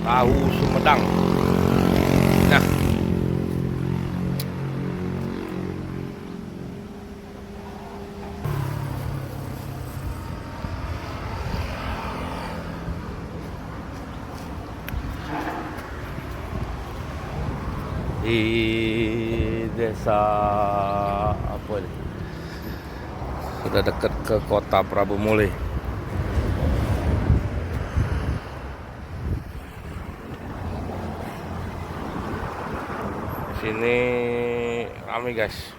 Tahu Sumedang. Nah, di desa apa ini? Sudah dekat ke kota Prabu Muli. Sini ramai guys.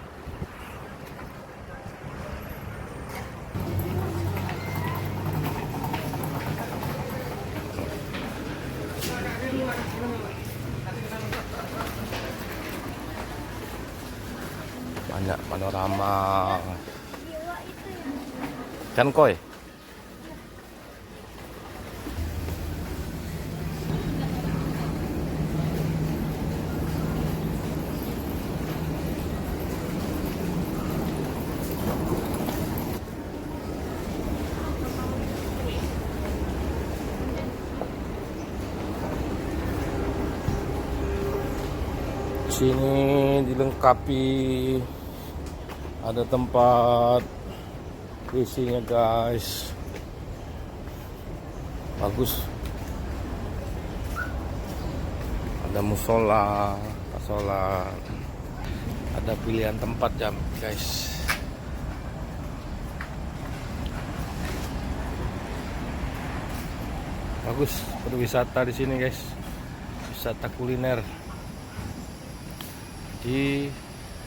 Banyak panorama ikan koi. Sini dilengkapi ada tempat isinya guys, bagus. Ada musola, sholat, ada pilihan tempat jam guys. Bagus berwisata di sini guys, wisata kuliner. Jadi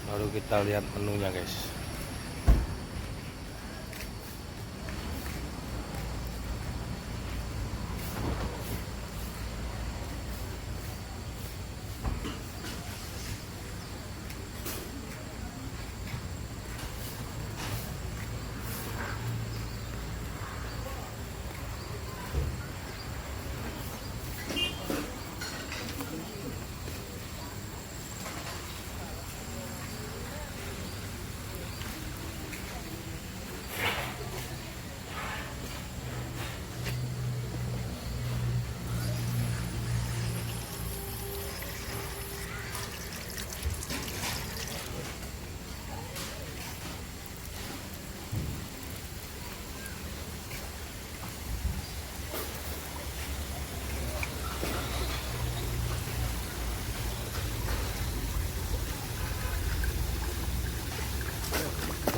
baru kita lihat menunya guys.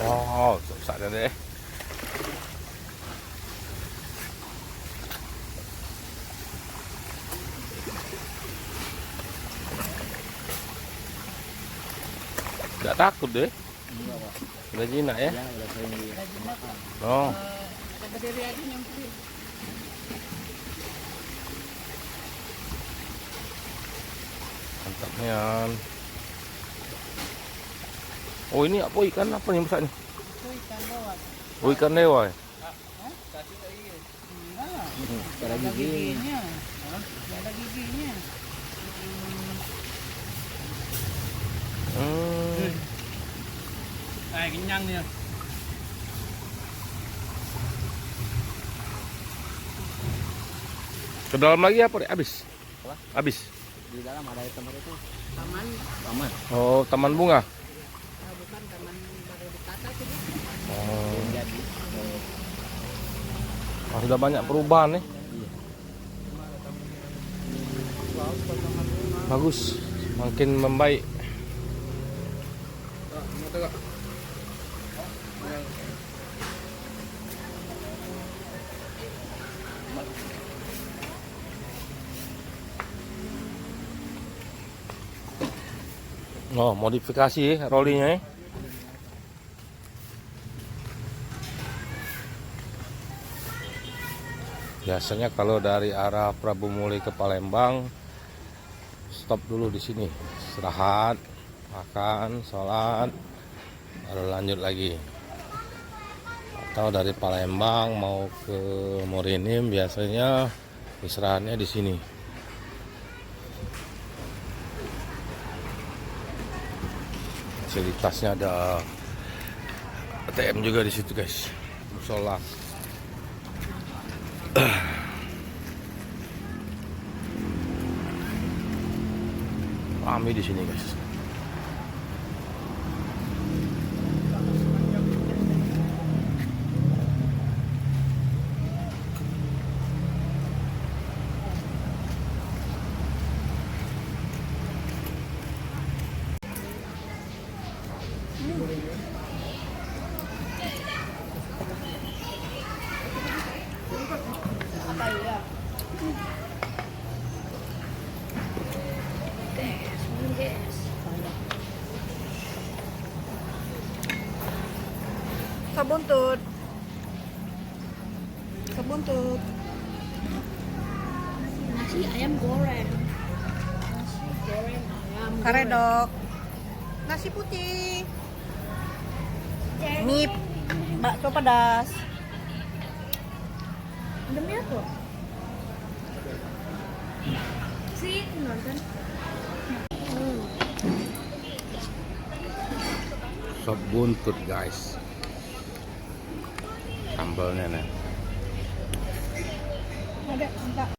Wow, susah deh. Gak takut deh. Enggak, Pak. Udah jinak ya? Ya, udah sering dimakan. Oh. Berdiri aja nyamperin. Mantap Nian. Oh ini apa ikan apa yang besar nih? Itu ikan bawat. Oh ikan dewa ya? Enggak. Ada Ada gigi. giginya. Ada giginya. Hmm. Kenyang nih. Ke dalam lagi apa deh? Habis? Apa? Habis? Di dalam ada tempat itu. Taman. Aman. Oh taman bunga? Bukan taman baru ditata sih. Oh. Jadi. Oh, sudah banyak perubahan nih. Iya. Bagus. Makin membaik. Oh, modifikasi rollinya ya. Biasanya kalau dari arah Prabu Muli ke Palembang stop dulu di sini, istirahat, makan, sholat, baru lanjut lagi. Atau dari Palembang mau ke Morinim biasanya istirahatnya di sini. Fasilitasnya ada ATM juga di situ guys, musola. rame di sini guys. Apa ya? Kebuntut. Kebuntut. Nasi ayam goreng. Nasi goreng ayam. Karedok. Nasi putih. Mie bakso pedas. Demi apa? Sih nonton. Sop buntut guys. Sambalnya nih. Ada, enggak.